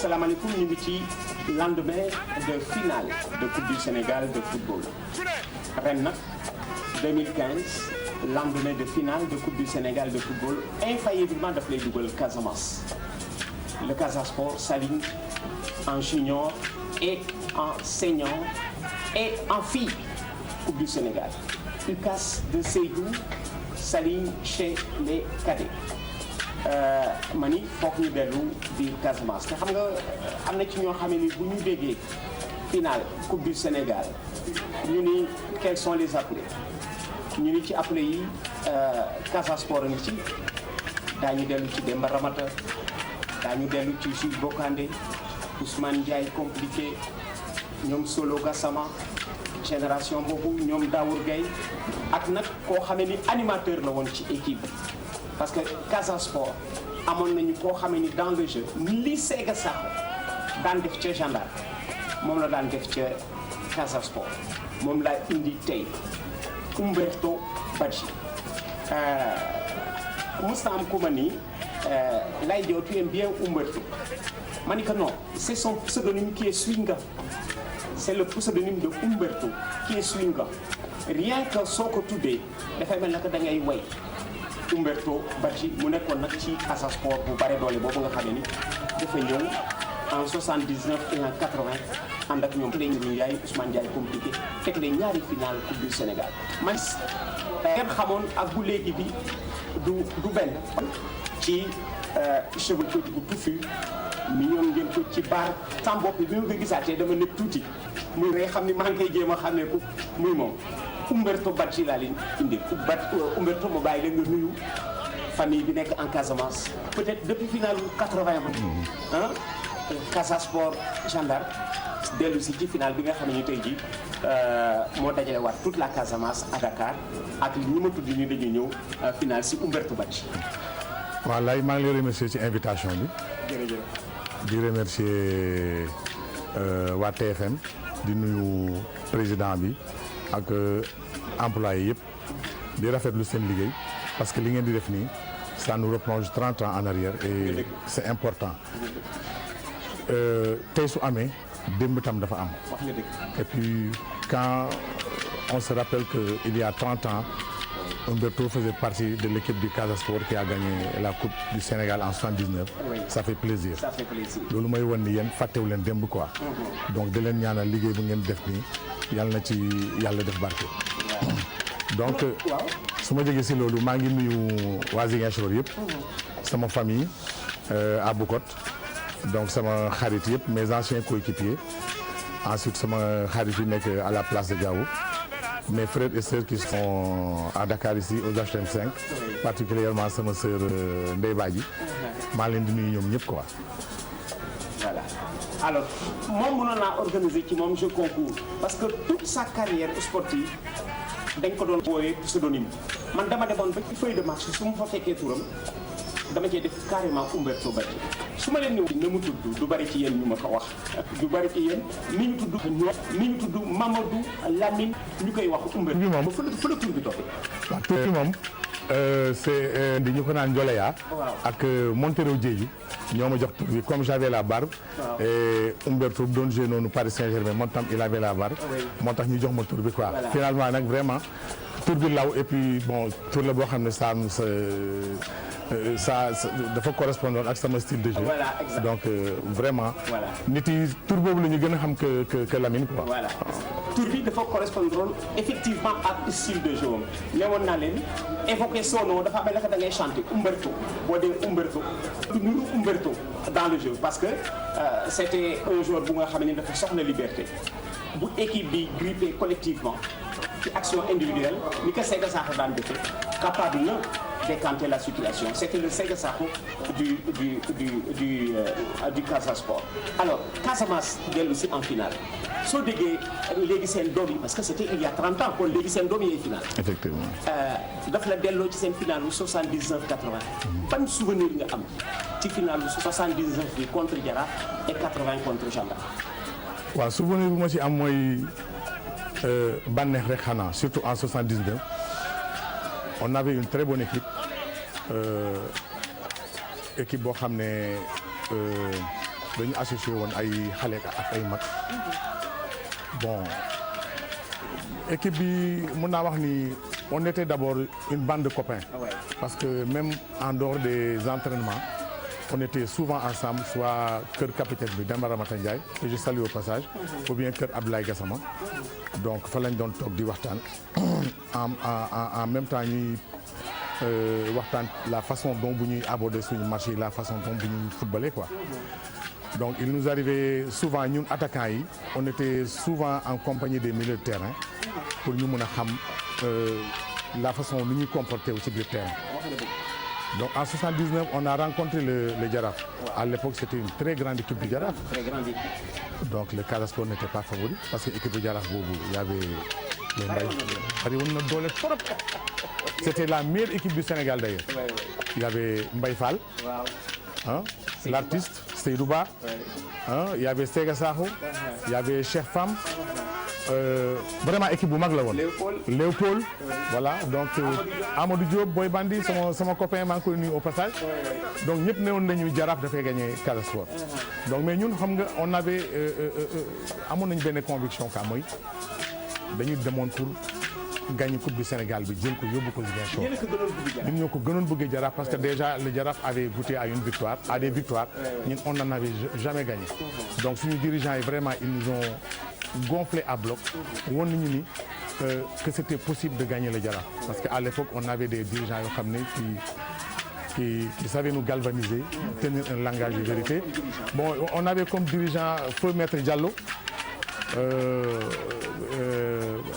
salaamaaleykum ñu ngi ci lendemain de finale de Coupe du Sénégal de football ren nag 2015 lendemain de finale de Coupe du Sénégal de football infailliblement daf lay dugal Casamance le Casa Sport s'aligne en junior et en senior et en fille Coupe du Sénégal UCAS de Sédhiou s'aligne chez les cadets. Mani foog ñu dellu biir Casamance te xam nga am na ci ñoo xam ne ni bu ñu déggee finale Coupe du Sénégal ñu ni quels sont les appelés ñu ni ci appelés yi Casa Sport a ngi ci daañu dellu ci Demba Ramata daañu dellu ci Jules Bocandé Ousmane Ndiaye compliqué ñoom Solo Gassama génération boobu ñoom Daour Gueye ak nag koo xam ne ni animateur la woon ci équipe parce que Casa Sport amoon nañu koo xamee ni dans le jeu li Sega Sakho daan def ca gendarme moom la daan def ca Casa Sport moom laa indi tey Umberto Badji mos na am ku ma ni lay jow tu aimes bien Umberto ma ni que non c'est son pseudonyme qui est Swinga c'est le pseudonyme de Umberto qui est Swinga rien que soo ko tuddee dafay mel naka da ngay way Umberto Badji mu nekkoon nag ci Casa Sport bu bare doole boobu nga xam ne ni dafa ñëw en 79 et en 80 ànd ak ñoom tey ñu yaay Ousmane Ndiaye compliqué teg leen ñaari finale Coupe du Sénégal man ngeen xamoon ak bu léegi bi du benn ci cheveux bu touffu mi ñoom ngeen ko ci baar sam bopp bi ma ko gisaatee dama nekk tuuti muy ngay xam ni maa ngi koy jéem a xamee ko muy moom Umberto Badji laa leen indi Umberto ma bàyyi la nga nuyu famille bi nekk en Casamance peut-être depuis finale 80 ah Casa Sport gendarme dellu si ci finale bi nga xam ne ñu tey jii moo dajale waat toute la Casamance à Dakar ak ñi ma tudd ñu dañuy ñëw finale si Umberto Badji. voilà maa ngi lay remercier ci invitation bi. jërëjëf. di remercier waa TFM di nuyu président bi ak employé yëpp di rafetlu seen liggéey parce que li ngeen di def nii ça nous replonge 30 ans en arrière et c'est important tey su amee démb tam dafa am et puis quand on se rappelle que il y a 30 ans Umberto faisait partie de l'équipe du Casa Sport qui a gagné la Coupe du Sénégal en 79. Oui. Ça fait plaisir. Ça fait plaisir. loolu mooy wan ni yéen fàttewu leen démb quoi. Donc di leen ñaanal liggéey bu ngeen def nii yàlla na ci yàlla def barke. donc su ma jógee si loolu maa ngi nuyu waa Ziguinchor yëpp. sama famille à Boucotte donc sama xarit yëpp mes anciens coéquipiers ensuite sama xarit yi nekk à la place de Diao. Mes frères et sœurs qui sont à Dakar ici aux HLM 5 particulièrement sama sœur Ndeye Badji maa leen di nuyu ñoom ñëpp quoi. Voilà alors moom mënoon naa organiser ci moom jeu concours parce que toute sa carrière sportive dañ ko doon wooyee pseudonyme man dama demoon ba ci feuille de marché su ma fa fekkee turam dama cee def carrément Umberto Badji su ma leen ñëw na mu tudd du bari ci yéen ñu ma ko wax du bari ci yéen ni ñu tudd ni ñu tudd Mamadou Lamine ñu koy wax Umberto bi moom fa la tur bi toppee. waaw tur bi moom c'est di ñu ko naan Njoleya ak Montero Diédhiou ñoo ma jox tur bi comme j'avais la barbe et Umberto doon joué noonu Paris Saint-Germain moom tam il avait la barbe moo tax ñu jox ma tur bi quoi finalement nag vraiment tur bi law et puis bon tur la boo xam ne ça dafa correspondre ak sama style de jeu. Voilà, donc vraiment. Voilà. nit yi tur boobu la ñu gën a xam que Lamine quoi. Voilà tur bi dafa correspondre effectivement ak style de jeu am newoon naa leen évoquer son nom dafa mel ne da ngay chanter Umberto boo dee Umberto nuru Umberto dans le jeu parce que c'était un joueur bu nga xam ne dafa soxla liberté bu équipe bi grippé collectivement ci action individuelle ni ko Sega Sakho daan defee capable na décanter la situation c'était le Sega Sakho du Casa Sport alors Casamance dellu si en finale soo déggee léegi seen doom yi parce que c'était il y a 30 ans kon léegi seen doom yi finale. effectivement. daf la delloo ci seen finale bu 79 80. ban souvenir nga am ci finale bu 79 bi contre Jaraaf et 80 contre Gendarme. waaw souvenir bu ma ci am mooy bànneex rek xanaa surtout en 79 on avait une très bonne équipe équipe boo xam ne dañu associé woon ay xale ak ay mag bon équipe bi mën naa wax ni on était d'abord une bande de copains parce que même en dehors des entraînements on était souvent ensemble soit kër capitaine bi Demba Ramata Ndiaye que je salue au passage ou bien kër Abdoulaye Gassama donc fa lañ doon toog di waxtaan en même temps ñuy waxtaan la façon dont bu ñuy aborder suñu match yi la façon dont bu ñuy footballer quoi donc il nous arrivait souvent ñun attaquants yi on était souvent en compagnie des milieux de terrain pour ñu mën a xam la façon nu ñuy comporter wu ci biir terrain donc en 79 on a rencontré le Jaraaf à l'époque c'était une très grande équipe du Jaraaf donc le Casa Sport n'était pas favori parce que équipe du Jaraaf boobu y avait les Mbaye bari woon na doole trop c'était la meilleure équipe du Sénégal d'ailleurs il y avait Mbaye Fall hein, l'artiste Seydou Ba hein, il y avait Sega Sakho il y avait Cheikh Fam vraiment équipe bu mag la woon Léopold voilà donc Amadou Diop Boy Bandi sama copain maa ngi koy nuyu au passage donc ñëpp ne woon nañu Jaraaf dafay gagner Casa Sport donc mais ñun xam nga on avait amoon nañu benn conviction ka mooy dañu demoon pour gagner coupe du Sénégal bi jël ko yóbbu ko Ziguinchor ñun ñoo ko gënoon bëggee Jaraaf parce que déjà le Jaraaf avait goûté à une victoire à des victoires ñun on n'en avait jamais gagné donc suñu dirigeants yi vraiment ils nous ont gonflé à bloc woon nañu ni que c'était possible de gagner le Jaraaf parce que à l'époque on avait des dirigeants yoo xam ne qui savaient nous galvaniser tenir un langage de vérité bon on avait comme dirigeant feu maître Diallo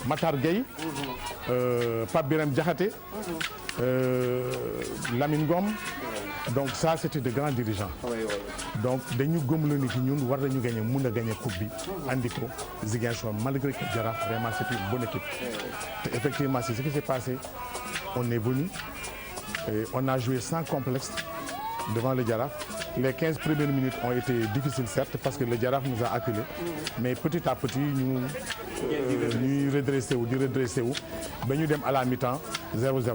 Matar Gueye Pape Biram Diakhaté Lamine Ngom donc ça c'était de grands dirigeants donc dañu gëm la ni ci ñun war nañu gagner mun a gagner coupe bi andi ko Ziguinchor malgré que Jaraaf vraiment c'était une bonne équipe et effectivement c'est ce qui s'est passé on est venu et on a joué sans complexe devant le Jaraaf les 15 premières minutes ont été difficiles certes parce que le Jaraaf nous a acculés mais petit à petit ñuy redressé wu ba ñu dem à la mi-temps 0-0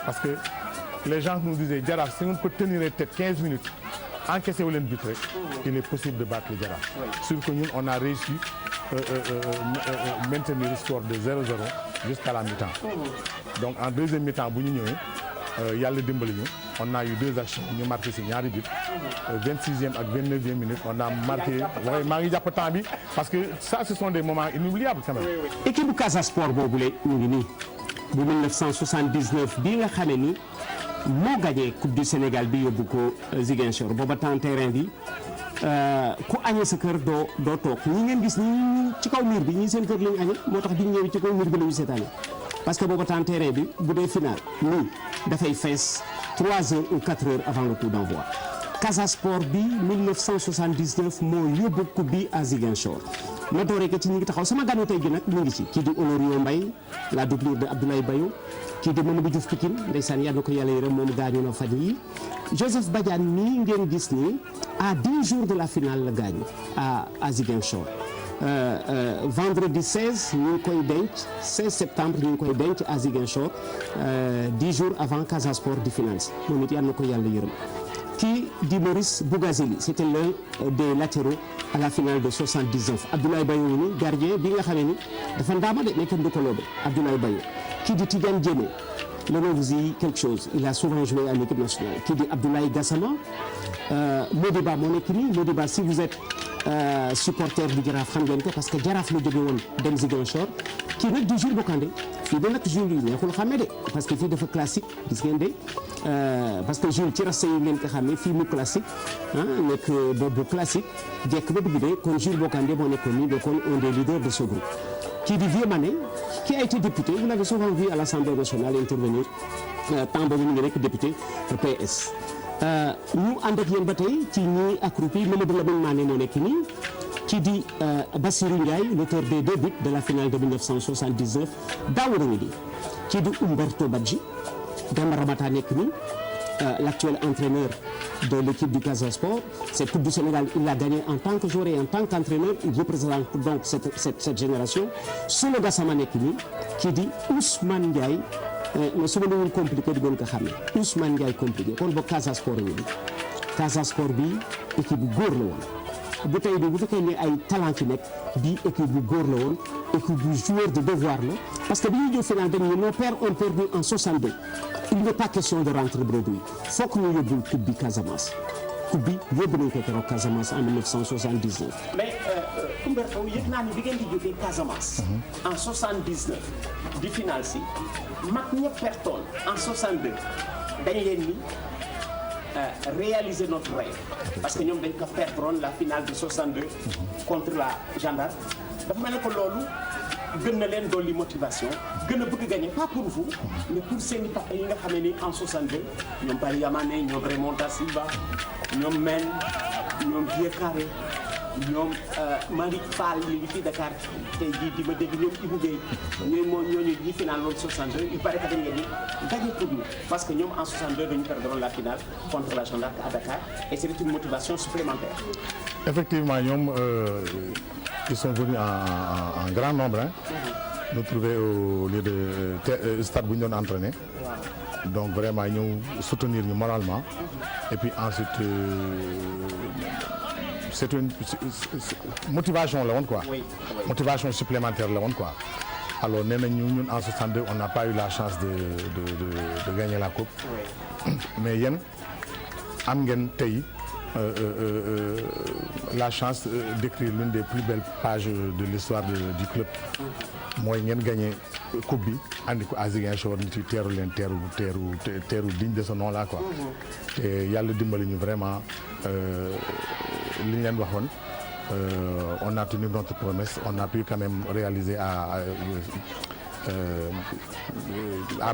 parce que les gens nous disaient Jaraaf si on peut tenir tête 15 minutes encaissé wu leen but rek il est possible de battre le Jaraaf sur que ñun on a réussi maintenir le score de 0-0 jusqu'à la mi-temps donc en deuxième mi-temps bu ñu ñëwee yàlla dimbali ñu on a eu deux actions ñu marqué ci ñaari but 26e ak 29e minute on a marqué waaye maa ngi jàpp temps bi parce que ça ce sont des moments inoubliables quand même. équipe bu Casa Sport boobule ñu ngi nii bu 1979 bii nga xamee ni moo gagné coupe du Sénégal bi yóbbu ko Ziguinchor booba temps terrain bi ku añee sa kër doo toog ñi ngeen gis ñi ci kaw mur bi ñii seen kër lañu añee moo tax bi ñu ñëwee ci kaw mur bi la ñu seetaane parce que booba temps terrain bi bu dee final nii dafay fees 3 heures ou 4 heures avant le coup d'envoi Casa Sport bi 1979 moo yóbbu coupe bi à Ziguinchor ma dooree ko ci ñi ngi taxaw sama ganu tey gi nag mu ngi ci kii di Honorio Mbaye la doublure de Abdoulaye Bayo kii di Mamadou Diouf Pikine ndeysaan yàlla na ko yàlla yërëm moom gaañu na fan yi Joseph Badiane mii ngeen gis ni à 10 jours de la finale la gaañu à Ziguinchor vendredi 16 ñu ngi koy denc 16 septembre ñu ngi koy denc à Ziguinchor 10 jours avant Casa Sport di finance moom it yàlla na ko yàlla yërëm kii di Maurice Bougazeli c'était l'un des latéraux à la finale de 79 Abdoulaye Bayo ni gardien bi nga xamee ni dafa ndaama de mais kenn du ko loobe Abdoulaye Bayo kii di Tidiane Diémé le nom vous dit quelque chose il a souvent joué à l'équipe nationale kii di Abdoulaye Gassama Modiba moo nekk nii Modiba si vous êtes supporter du Jaraaf xam ngeen ko parce que Jaraaf la jóge woon dem Ziguinchor kii nag du Jules Bocandé fii de nag Jules yi neexul xàmmee de parce que fii dafa classique gis ngeen de parce que Jules ci rasta yi ngeen ko xàmmee fii mu classique nekk boobu classique jekk ba dugg de kon Jules Bocandé moo nekkoon nii nekkoon un des leaders de ce groupe kii di Vieux Mané qui a été député vous l'avez souvent vu à l'Assemblée nationale intervenir temps boobu mu ngi nekk député PS ñu ànd ak yéen ba tey ci ñi accroupi Mamadou Lamine Mané moo nekk nii kii di Bassirou Ndiaye l'auteur des 2 buts de la finale de 1979 Daouda Ngidi kii di Umberto Badji Demba Ramata nekk nii l'actuel entraîneur de l'équipe du Casa Sport cette coupe du Sénégal il l'a gagné en tant que joueur et en tant qu'entraîneur il représente donc cette génération Solo Gassama nekk nii kii di Ousmane Ndiaye mais su ma la woon compliqué di gën ko xam ne Ousmane Ndiaye compliqué kon boog Casa Sport yi Casa Sport bi équipe bu góor la woon bu tey bi bu fekkee ne ay talent ki nekk bii équipe bu góor la woon équipe bu joueur de devoir la parce que bi ñuy jël final dañ ne nos pères ont perdu en 62 il n'est pas question de rentrer bredouille foog ñu yóbbul coupe bi Casamance coupe bi yóbbu nañ ko keroog Casamance en 1979. mais Umberto yëg naa ni bi ngeen di jógee Casamance. en 79 di final si mag ñëpp pertoon en 62 dañ leen ni réaliser notre rêve parce que ñoom dañ ko perdroon la finale de 62 contre la gendarme dafa mel ne que loolu gën na leen dolli motivation gën a bëgg gagner pas pour vous mais pour seen papa yi nga xam ne ni en 62 ñoom Paris Yamane ñoom Raymond Da Silva ñoom Men ñoom Vieux Carré ñoom Malick Fall ñu ngi fii Dakar tey jii di ma dégg ñoom Ibou Guèye ñooñu ñi final loolu 62 il paraît que dañ leen di gagné pour nous parce que ñoom en 62 dañu perdre la finale contre la Jeanne d'Arc à Dakar et c'était une motivation supplémentaire. Effectivement ñoom ils sont venus en grand nombre nous trouver au lieu de stade bu ñu doon entraîner. Donc vraiment ñëw soutenir ñu moralement et puis ensuite c'est une motivation la woon quoi. Oui. Motivation supplémentaire la woon quoi. Alors nee nañ ñun en 62 on n'a pas eu la chance de gagner la coupe. Oui. Mais yéen am ngeen tey la chance d'écrire l'une des plus belles pages de l'histoire du club. mooy ngeen gagné coupe bi andi ko à Ziguinchor nit yi teeru leen teeru digne de ce nom là quoi. te yàlla dimbali ñu vraiment li ñu leen waxoon on a tenu notre promesse on a pu quand même réaliser à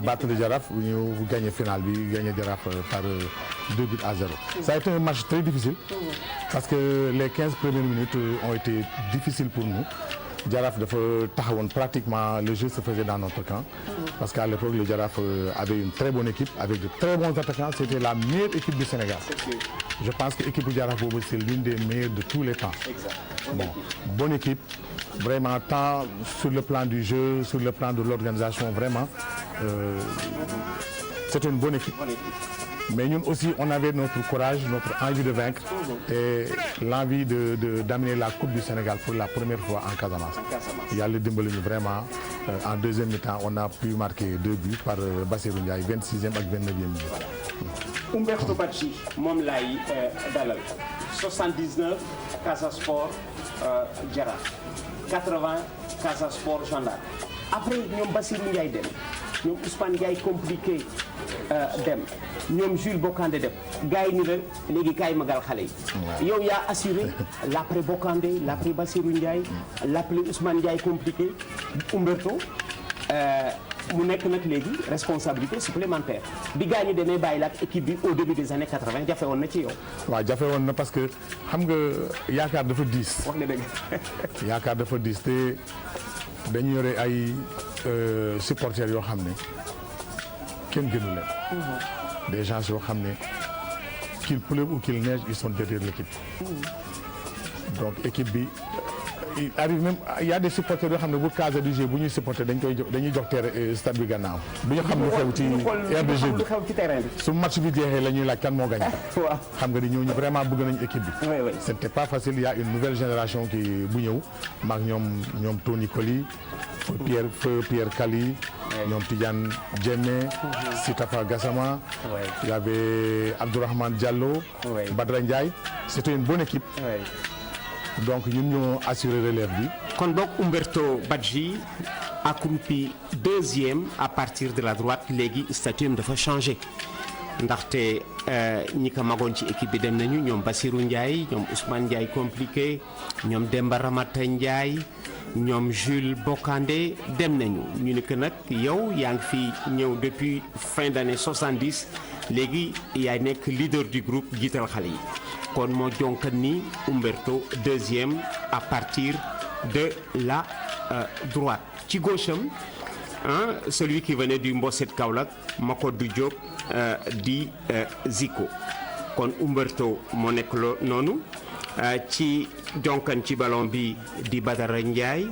battre le Jaraaf ñu gagné finale bi gagné Jaraaf par 2 buts à 0. Ça a été un match très difficile parce que les 15 premières minutes ont été difficiles pour nous. Jaraaf dafa taxawoon pratiquement le jeu se faisait dans notre camp parce qu'à l'époque le Jaraaf avait une très bonne équipe avec de très bons attaquants c'était la meilleure équipe du Sénégal. Je pense que équipe bu Jaraaf boobu c'est l'une des meilleures de tous les temps. Exact. Bonne équipe vraiment tant sur le plan du jeu sur le plan de l'organisation vraiment c'est une bonne équipe. Mais ñun aussi on avait notre courage notre envie de vaincre et l'envie d'amener la coupe du Sénégal pour la première fois en Casamance. Yàlla dimbali ñu vraiment en deuxième mi-temps on a pu marquer 2 buts par Bassirou Ndiaye 26e ak 29e minute. Umberto Badji moom laay dalal 79 Casa Sport Jaraaf 80 Casa Sport Jeanne d'Arc après ñoom Bassirou Ndiaye dem ñoom Ousmane Ndiaye compliqué dem ñoom Jules Bocandé dem gars yi ni la léegi kaay magal xale yi. yow yaa assuré l'après Bocandé l'après Bassirou Ndiaye l'après Ousmane Ndiaye compliqué Umberto mu nekk nag léegi responsabilité supplémentaire bi gars ñi demee bàyyi la ak équipe bi au début des années 80 jafe woon na ci yow. waaw jafe woon na parce que xam nga yaakaar dafa diis. wax nga dëgg. yaakaar dafa diis te dañu yore ay supporters yoo xam ne kenn gënu leen. des gens yoo xam ne qu'il pleuve ou qu'il neige ils sont derrière l'équipe. Donc équipe bi il arrive même il y a des supporters yoo xam ne bu case du jeu bu ñuy supporter dañuy jox terrain stade bi gannaaw. du ñu xam lu xew ci aire de jeu bi ci terrain bi. su match bi jeexee la ñuy laaj kan moo gagné. waaw xam nga ni ñooñu vraiment bëgg nañu équipe bi. oui oui. C'était pas facile il y a une nouvelle génération qui bu ñëw maak ñoom Tony Coly Pierre Kali. ñoom Tidiane Diémé. Sitafa Gassama. il y avait Abdourahmane Diallo. Badra Ndiaye. C'était une bonne équipe. Donc ñun ñoo assuré relève bi. kon donc Umberto Badji accroupi deuxième à partir de la droite léegi statut am dafa changé ndaxte ñi ko magoon ci équipe bi dem nañu ñoom Bassirou Ndiaye ñoom Ousmane Ndiaye compliqué ñoom Demba Ramata Ndiaye ñoom Jules Bocandé dem nañu ñu ni que nag yow yaa ngi fi ñëw depuis fin d'année 70 léegi yaay nekk leader du groupe jiital xale yi. kon moo jonkan ni Umberto deuxième à partir de la droite ci gauche am celui qui venait du Mbosset Kaolack Makodou Diop di Zico kon Umberto moo nekk noonu ci jonkan ci ballon bi di Badara Ndiaye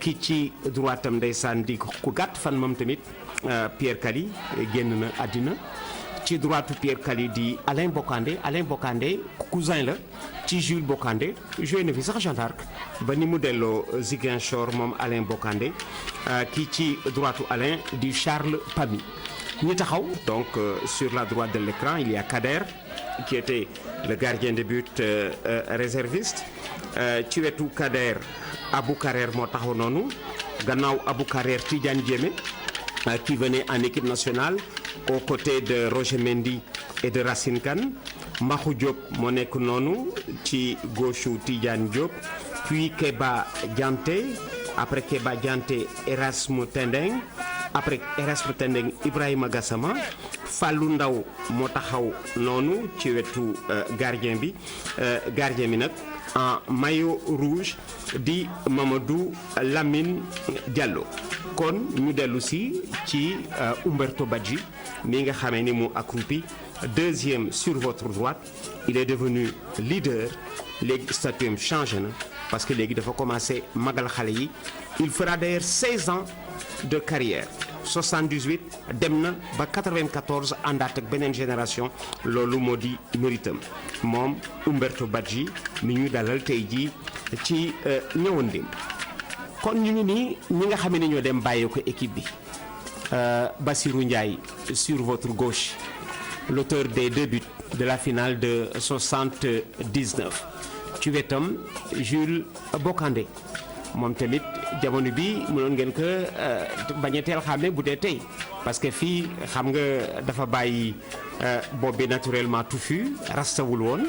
ki ci droite am ndeysaan di ku gàtt fan moom tamit Pierre Kali génn na àddina ci droitu Pierre Kalidi Alain Bocandé cousin la ci Jules Bocandé joué na fi sax Jeanne d'Arc ba ni mu delloo Ziguinchor moom Alain Bocandé kii ci droitu Alain di Charles Pamy ñu taxaw donc sur la droite de l'écran il y a Kader qui était le gardien de but réserviste ci wetu Kader Abou Karer moo taxaw noonu gannaaw Abou Karer Tidiane Diémé qui venait en équipe nationale aux côtés de Roger Mendy et de Racine Kane. Mahou Diop moo nekk noonu ci gauche Tidiane Diop puis Keba Dianté après Keba Dianté Erasme Tendeng après Erasme Tendeng Ibrahima Gassama Fallou Ndaw moo taxaw noonu ci wetu gardien bi nag en maillot rouge di Mamadou Lamine Diallo kon ñu dellu si ci Umberto Badji mi nga xamee ni mu accroupi deuxième sur votre droite il est devenu leader léegi statut changé na parce que léegi dafa commencé magal xale yi il fera d'ailleurs 16 ans de carrière 78 dem na ba 94 àndaat ak beneen génération loolu moo di méritam moom Umberto Badji mi ñuy dalal tey jii ci ñëwandim kon ñu ngi nii ñi nga xam ne ñoo dem bàyyee ko équipe bi Bassirou Ndiaye sur votre gauche l'auteur des 2 buts de la finale de 79 ci wetam Jules Bocandé moom tamit jamono bi mënoon ngeen ko bañ a teel xàmme bu dee tey parce que fii xam nga dafa bàyyi bopp bi naturellement touffu rastawul woon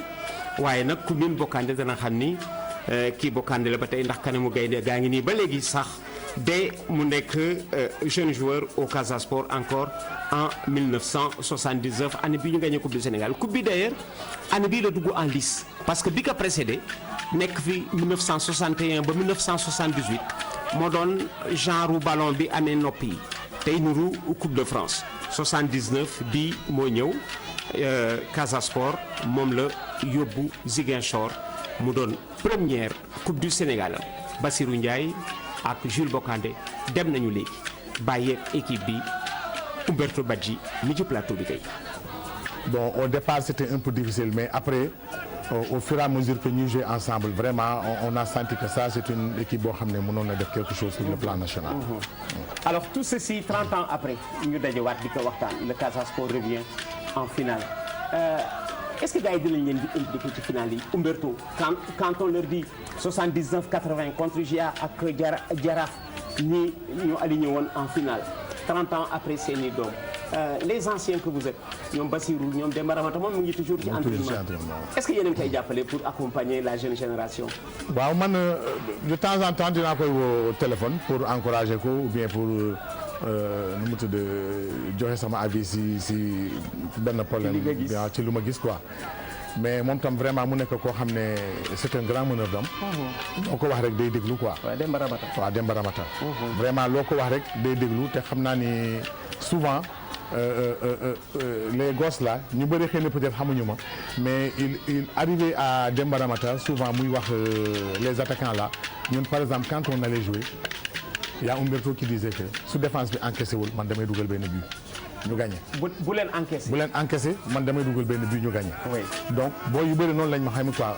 waaye nag ku min Bocandé dana xam ni kii Bocandé la ba tey ndax kanamu gaynde gaa ngi nii ba léegi sax de mu nekk jeune joueur au Casa Sport encore en 1979 année bi ñu gagné coupe du Sénégal coupe bi d'ailleurs année bii la dugg en lice parce que bi ko précédé nekk fi 1961 ba 1978 moo doon genre ballon bi amee nopp yi tey nuru coupe de France 79 bi moo ñëw Casa Sport moom la yóbbu Ziguinchor mu doon première coupe du Sénégal Bassirou Ndiaye ak Jules Bocandé dem nañu léegi bàyyeeg équipe bi Umberto Badji mi ci plateau bi tey. Bon au départ c'était un peu difficile mais après au fur et à mesure que ñu jouons ensemble vraiment on a senti que ça c'est une équipe boo xam ne mënoon na def quelque chose sur le plan national. Alors tout ceci 30 ans après ñu dajewaat di ko waxtaan le Casa Sport revient en finale. Est-ce que gars yi dinañ leen di impliqué ci finale yi Umberto quand on leur dit 79 80 contre GIA ak Jaraaf ñi ñu aligné woon en finale 30 ans après seeni doom les anciens que vous êtes ñoom Bassirou ñoom Demba Ramata moom mu ngi toujours ci entraînement est-ce que yéen a ngi koy jàppale pour accompagner la jeune génération. waaw man de temps en temps dinaa koy woo téléphone pour encourager ko ou bien pour nu mu tudd joxe sama avis si benn problème ci lu ma gis quoi mais moom tam vraiment mu nekk koo xam ne c'est un grand meneur d'homme loo ko wax rek day déglu quoi. waaw Demba Ramata. waaw Demba Ramata. vraiment loo ko wax rek day déglu te xam naa ni souvent les gosses là ñu bëri xëy na peut-être xamuñu ma mais il arrivait à Demba Ramata souvent muy wax les attaquants là ñun par exemple quand on allait jouer. Il y a Umberto qui disait que su défense bi encaissé wul man damay dugal benn but ñu gagné. bu leen encaissé. bu leen encaissé man damay dugal benn but ñu gagné. oui donc boo yu bëri noonu lañ ma xam quoi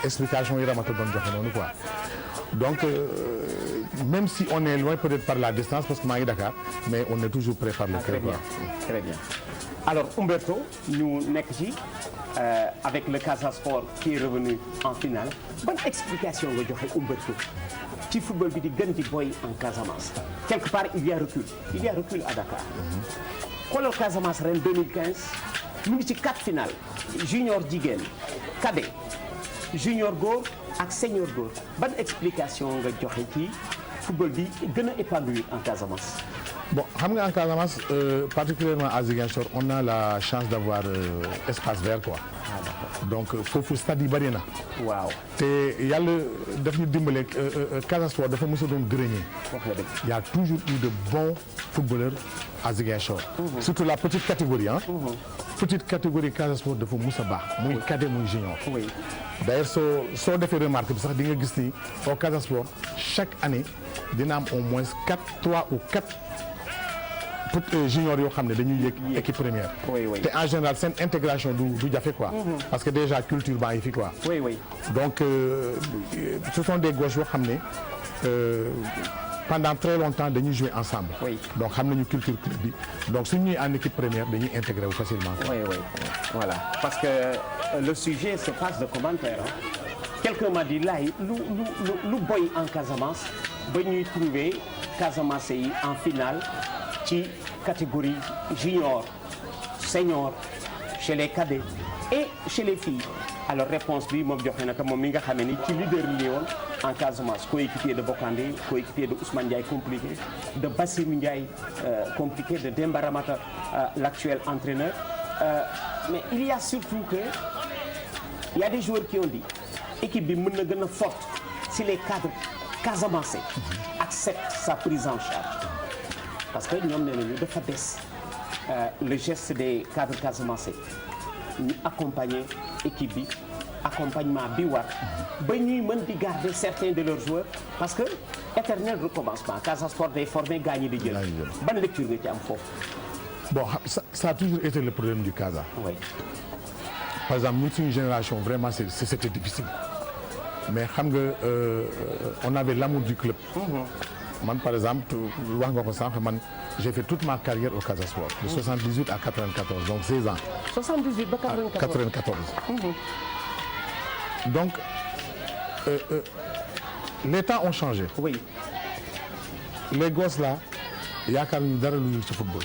explication yi Ramata doon joxe noonu quoi donc même si on est loin peut-être par la distance parce que maa ngi Dakar mais on est toujours prêt par le cœur. Très bien alors Umberto ñu nekk ci avec le Casa Sport qui est revenu en finale ban explication nga joxe Umberto. ci football bi di gën di boy en Casamance quelque part il y a recul à Dakar xoolal Casamance ren 2015 mu ngi ci 4 finales junior jigéen cadet junior góor ak senior góor ban explication nga joxe ci football bi gën a épanoui en Casamance. Bon xam nga en Casamance particulièrement à Ziguinchor on a la chance d'avoir espace vert quoi. donc foofu stade yi bëri na. waaw te yàlla daf ñu dimbale Casa Sport dafa mos a doon grenier. y a toujours eu de bons footballeurs à Ziguinchor. surtout la petite catégorie ah. petite catégorie Casa Sport dafa mos a baax. muy cadet muy junior. oui d'ailleurs soo defee remarque bi sax di nga gis ni au Casa Sport chaque année dina am au moins 3 ou 4 junior yoo xam ne dañuy yëg équipe première. te en général seen intégration du jafe quoi. parce que déjà culture baa ngi fi quoi. donc ce sont des gosses yoo xam ne pendant très longtemps dañuy jouer ensemble. donc xam nañu culture club bi donc suñu ñuy en équipe première dañuy intégrer wu facilement. voilà parce que le sujet se passe de commentaires quelqu'un m'a dit laay lu boy en Casamance ba ñuy trouver Casamance yi en finale ci catégorie junior senior chez les cadets et chez les filles. alors réponse bi moom joxe na ko moom mi nga xamee ni ci leader li woon en Casamance coéquipier de Bokandé coéquipier de Ousmane Ndiaye compliqué de Bassirou Ndiaye compliqué de Demba Ramata l'actuel entraîneur mais il y a surtout que il y a des joueurs qui ont dit équipe bi mën na gën a forte si les cadres casamançais acceptent sa prise en charge parce que ñoom nee nañu dafa des le geste des cadres casamançais ñu accompagner équipe bi accompagnement bi war ba ñuy mën di garder certains de leurs joueurs parce que éternel recommencement Casa Sport day formé gaañi di jël ban lecture nga ci am foofu. bon ça a toujours été le problème du Casa. par exemple ñun suñu génération vraiment c'était difficile mais xam nga on avait l'amour du club. man par exemple wax nga ko sànq man j'ai fait toute ma carrière au Casa Sport de 78 à 94 donc 16 ans. 78 ba 94. donc les temps ont changé. les gosses là yaakaar ñu dara lu ñu ci football.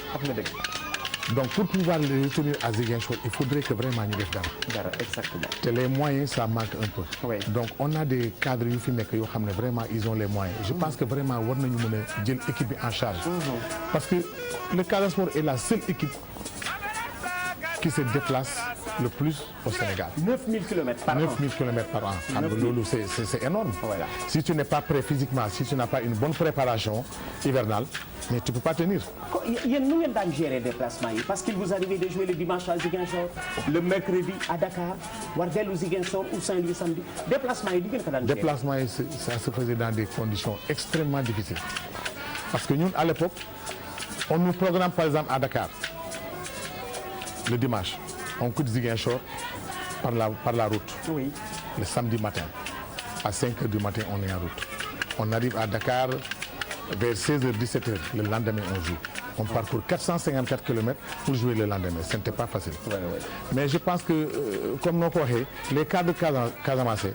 donc pour pouvoir les retenir à Ziguinchor il faudrait que vraiment ñu def dara. exactement. te les moyens ça manque un peu. donc on a des cadres yu fi nekk yoo xam ne vraiment ils ont les moyens. je pense que vraiment war nañu mën a jël équipe bi en charge. parce que le Casa Sport est la seule équipe qui se déplace le plus au Sénégal. 9000 km par an 9000 km par an. xam nga loolu c'est énorme. si tu n'es pas prêt physiquement si tu n'as pas une bonne préparation hivernale mais tu peux pas tenir. yéen nu ngeen daan gérer déplacement yi parce qu'il vous arrivait de jouer le dimanche à Ziguinchor le mercredi à Dakar war dellu Ziguinchor ou Saint-Louis samedi déplacement yi di ngeen ko daan gérer. déplacement yi ça se faisait dans des conditions extrêmement difficiles parce que ñun à l'époque on nous programme par exemple à Dakar le dimanche on quitte Ziguinchor par la route. Le samedi matin à 5 heures du matin on est en route. on arrive à Dakar vers 16h 17h le lendemain on joue. on parcourt 454 kilomètres pour jouer le lendemain ce n'était pas facile. mais je pense que comme noo ko waxee les cadres Casamance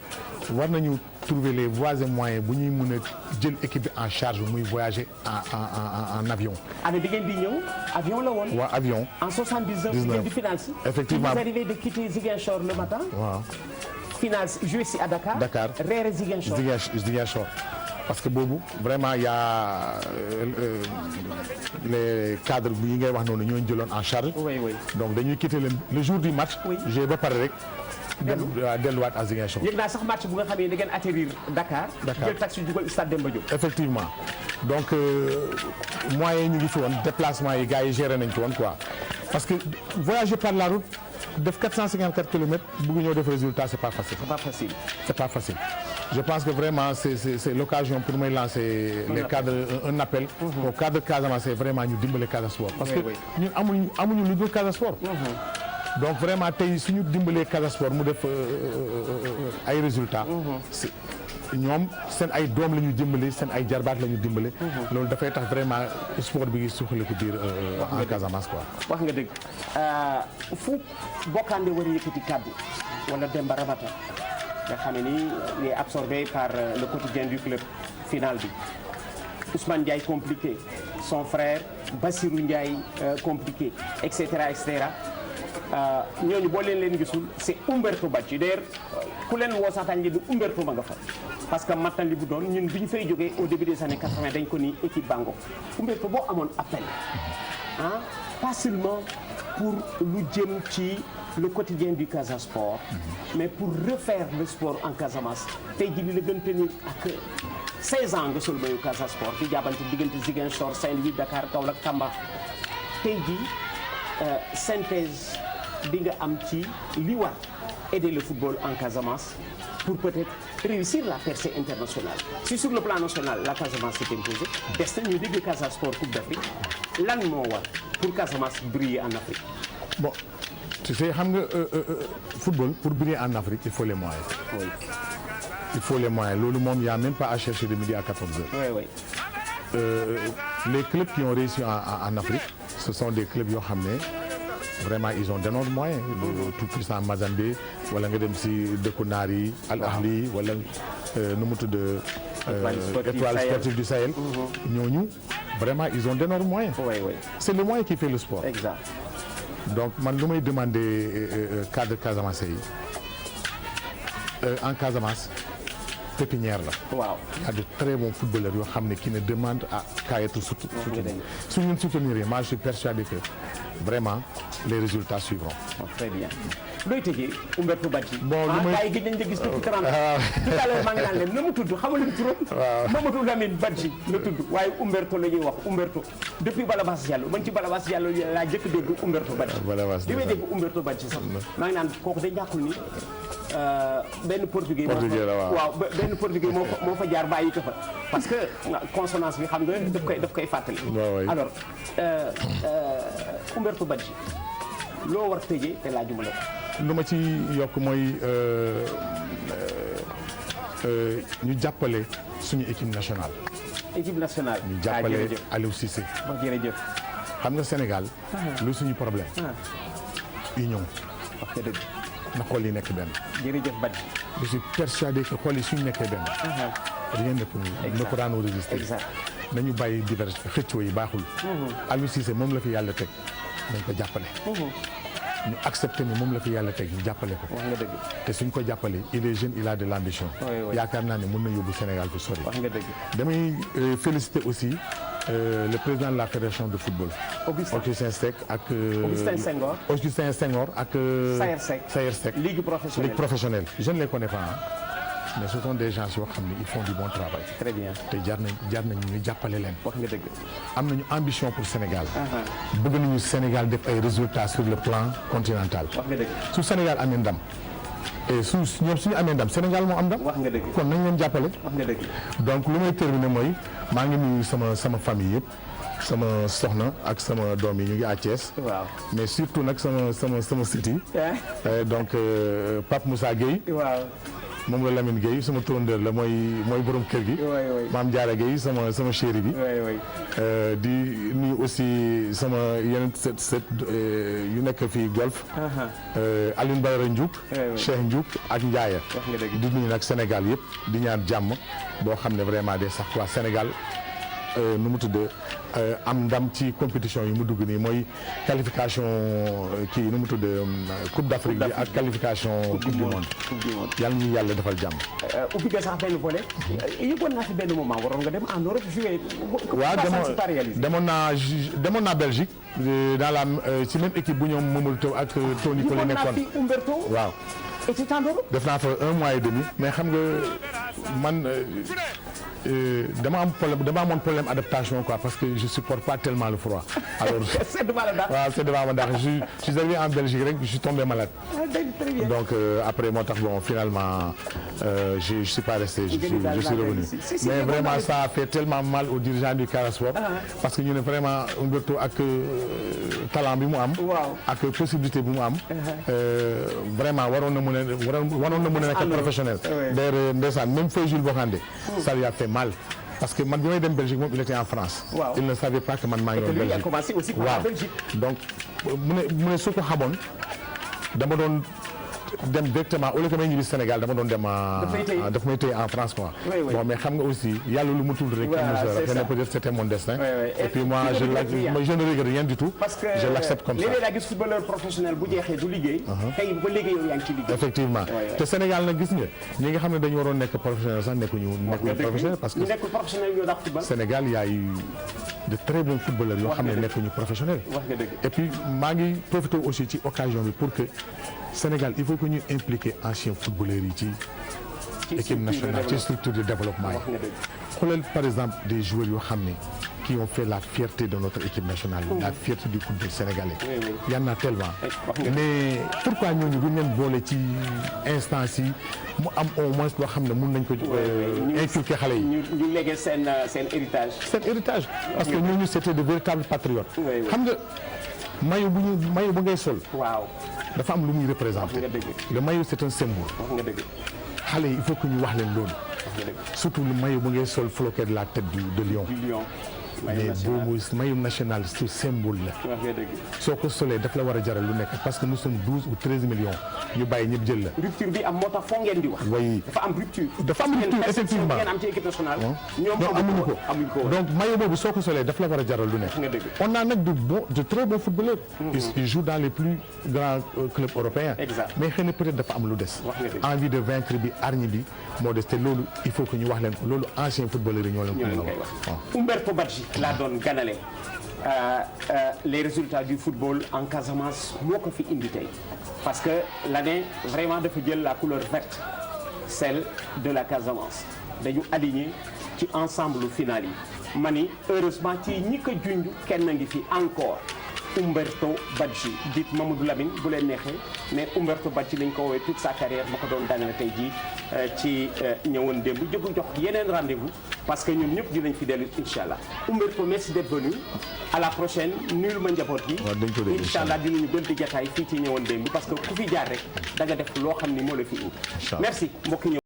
war nañu trouver les voies et moyens bu ñuy mën a jël équipe bi en charge muy voyager en avion. année bi ngeen di ñëw avion la woon. waaw avion. en 79 ngeen di finale si. effectivement vous arrivez de quitter Ziguinchor le matin. waaw. finale jouer si à Dakar. reere Ziguinchor. parce que boobu vraiment y a les cadres yi ngay wax noonu ñoo jëloon en charge. donc dañuy quitter le jour du match. jouer ba pare rek. delluwaat à Ziguinchor. yëg naa sax match bu nga xam ne da ngeen atterrir Dakar. jël taxi dugal stade Demba Diop. effectivement donc moyens yi ñu ngi fi woon déplacement yi gars yi géré nañ ko woon quoi parce que voyager par la route def 454 kilomètres bëgg ñëw def résultat c'est pas facile. je pense que vraiment c'est l'occasion pour may lancer les cadres un appel aux cadres Casamance vraiment ñu dimbale Casa Sport parce que ñun amuñu lu dul Casa Sport. donc vraiment tey suñu dimbalee Casa Sport mu def ay résultats. ñoom seen ay doom la ñu dimbale seen ay jarbaat la ñu dimbale. loolu dafay tax vraiment sport bi suqali ko biir en Casamance quoi. wax nga dëgg fu Bokandé war a yëkkati kàddu wala Demba Ramata nga xam ne ni il est absorbé par le quotidien du club final bi Ousmane Ndiaye compliqué son frère Bassirou Ndiaye compliqué et cetera et cetera. ñooñu boo leen gisul c'est Umberto Bacci d'ailleurs ku leen woo saxtaan ji du Umberto ma nga fa parce que mattan li bu doon ñun bi ñu fay jógee au début des années 80 dañ ko ni équipe bango Umberto boo amoon appel pas seulement pour lu jëm ci le quotidien du Casa Sport mais pour refaire le sport en Casamance tey ji li la gën tenir ak 16 ans nga sol mayu Casa Sport di jàbbante diggante Ziguinchor Saint-Louis Dakar Kaolack Tamba tey ji synthèse bi nga am ci li war aider le football en Casamance pour peut-être réussir la percée internationale. Si sur le plan national la Casamance s'est imposée des na ñu dégg Casa Sport Coupe d'Afrique lan moo war pour Casamance briller en Afrique. Bon, tu sais xam nga football pour briller en Afrique il faut les moyens. Oui. Il faut les moyens loolu moom y a même pas à chercher de midi à 14 heures. Oui, oui. Les clubs qui ont réussi en Afrique ce sont des clubs yoo xam ne vraiment ils ont d'énormes moyens. Le tout puissant Mazembe wala nga dem si dëkku naar yi Al Ahli wala nu mu tudd Étoile sportive du Sahel. ñooñu vraiment ils ont d'énormes moyens. Oui, oui. C'est le moyen qui fait le sport. Exact. Donc man lu may demander cadre Casamance yi en Casamance pépinière la. waaw. Il y a de très bons footballeurs yoo xam ne qui ne demandent qu'à être soutenus. su ñu soutenir moi je suis persuadé que vraiment les résultats suivront. Très bien. looy tëjee Umberto Badji. Bon lu may gars yi gëj nañ la gis depuis 30 ans. tout à l'heure maa ngi naan leen na mu tudd xamal leen turam. waaw Mamadou Lamine Badji la tudd waaye Umberto la ñuy wax Umberto depuis Balabas Diallo man ci Balabas Diallo laa jëkk dégg Umberto Badji. Balabas li may dégg Umberto Badji sax maa ngi naan kooku day ñàkkul ni benn portugais. waaw benn portugais moo fa jaar bàyyi ko fa parce que consonance bi xam nga daf koy fàttali. alors Umberto Badji loo war tëjee te laajuma la ko. lu ma ci yokk mooy ñu jàppale suñu équipe nationale. équipe nationale. ñu jàppale Aliou Cissé. jërëjëf. xam nga Sénégal. lu suñu problème. union. wax dëgg. na xool yi nekk benn. jërëjëf Badji. je suis persuadé que xool yi suñu nekkee benn. rien ne pourra nous résister. exact. nañu bàyyi diversité xëccoo yi baaxul. Aliou Cissé moom la fi yàlla teg nañ ko jàppale. ñu accepté ni moom la fi yàlla teg ñu jàppale ko. wax nga dëgg. te suñ ko jàppale il est jeune il a de l'ambition. yaakaar naa ne mën na yóbbu Sénégal fu sori. wax nga dëgg. damay féliciter aussi le président de la fédération de football. Augustin Seck ak. Augustin Senghor ak. Sayer Seck. Ligue professionnelle. Je ne les connais pas mais ce sont des gens yoo xam ne ils font du bon travail. Très bien. te jar nañ ñu jàppale leen. wax nga dëgg. am nañu ambition pour Sénégal. bëgg nañu Sénégal def ay résultats sur le plan continental. wax nga dëgg. su Sénégal amee ndam et ñoom suñu amee ndam Sénégal moo am ndam. wax nga dëgg. kon nañ leen jàppale. wax nga dëgg. donc lu may terminer mooy maa ngi nuyu sama famille yëpp sama soxna ak sama doom yi ñu ngi à Thiès. waaw mais surtout nag sama sët yi. donc Pape Moussa Gueye. waaw. moom la Lamine Gueye sama turandeur la mooy borom kër gi. Maam Diarra Gueye sama chéri bi. di nuyu aussi sama yeneen sët yu nekk fii Golf. Alioune Badara Ndiouk. Cheikh Ndiouk ak Ndiaye. di nuyu nag Sénégal yëpp di ñaan jàmm boo xam ne vraiment day sax quoi Sénégal nu mu tudd am ndam ci compétition yi mu dugg nii mooy qualification kii nu mu tudd Coupe d'Afrique bi ak qualification Coupe du monde. yàlla ñu yàlla defal jàmm. ubbi nga sax benn volet. yëgoon naa fi benn moment waroon nga dem en Europe jouer. waaw demoon naa Belgique dans la ci même équipe bu ñoom Mamadou Taw ak Tony Collé nekkoon. fi Umberto. waaw. et tu t'en dors. def naa fa 1 mois et demi mais xam nga man. dama amoon problème adaptation quoi parce que je supporte pas tellement le froid. alors c'est devant la date. waaw c'est devant ma date je suis arrivé en Belgique rek je suis tombé malade. Très bien. donc après moo tax bon finalement je suis pas resté je suis revenu. mais vraiment ça a fait tellement mal aux dirigeants du Casa Sport. parce que ñu ne vraiment Umberto ak talent bi mu am. ak possibilité bi mu am. vraiment waroon na mën a nekk professionnel. d'ailleurs ndeysaan même feu Jules Bocandé. ça lui a fait mal parce que man bi may dem Belgique moom il était en France. il ne savait pas que man maa ngi woon Belgique. a commencé aussi par la Belgique. donc mu ne su ko xamoon dama doon dem directement au lieu que may ñibbi Sénégal dama doon dem daf may téye en France quoi. bon mais xam nga aussi yàlla lu mu tudd rek. peut-être c'était mon destin. et puis moi je ne regrette rien du tout. parce que je l'accepte comme ça. léeg-léeg laa gis footballeur professionnel bu jeexee du liggéey. tey ba léegi yow yaa ngi ci liggéey. effectivement te Sénégal nag gis nga ñi nga xam ne dañu waroon nekk professionnel sax nekkuñu professionnel parce que. ñu nekkul professionnel ñoo dàq football. Sénégal y a eu de très bons footballeurs yoo xam ne nekkuñu professionnel. et puis maa ngi profité aussi ci occasion bi pour que Sénégal il faut que ñu impliquer anciens footballeurs yi équipe nationale ci structure de développement yi xoolal par exemple des joueurs yoo xam ne qui ont fait la fierté de notre équipe nationale la fierté du football sénégalais y en a tellement mais pourquoi ñooñu duñ leen boole ci instance yi mu am au moins loo xam ne mun nañ ko inculquer xale yi ñu légué seen héritage parce que ñooñu c'était de véritables patriotes xam nga maillot bu ngay sol waaw dafa am lu muy représenter le maillot c'est un symbole xale yi il faut que ñu wax leen loolu surtout le maillot bu ngay sol floqué de la tête de lion mais boobu maillot national su symbole la soo ko solee daf la war a jaral lu nekk parce que nous sommes 12 ou 13 millions ñu bàyyi ñëpp jël la rupture bi am moo tax foo ngeen di wax oui dafa am rupture effectivement ngeen am ci équipe nationale ñoom amuñu ko donc maillot boobu soo ko solee daf la war a jaral lu nekk on a nag de très bons footballeurs ils jouent dans les plus grands clubs européens mais xëy na peut-être dafa am lu des envie de vaincre bi hargne bi moo des te loolu il faut que ñu wax leen ko loolu ancien footballeurs yi ñoo leen ko mën a wax Umberto Badji laa doon ganale les résultats du football en Casamance moo ko fi indi tey parce que l'année vraiment dafa jël la couleur verte celle de la Casamance dañu aligné ci ensemble final yi ma ni heureusement ci ñi ko junj kenn ngi fi encore Umberto Badji dit Mamadou Lamine bu leen neexee mais Umberto Badji lañ ko woowee toute sa carrière ma ko doon daanaka tey jii ci ñëwoon démb jógu jox yeneen rendez-vous parce que ñun ñëpp dinañ fi dellu incha allah Umberto merci d'être venu à la prochaine nuyul ma njaboot gi incha allah dinañu gën di jataay fii ci ñëwoon démb parce que ku fi jaar rek da nga def loo xam ni moo la fi indi merci mbokki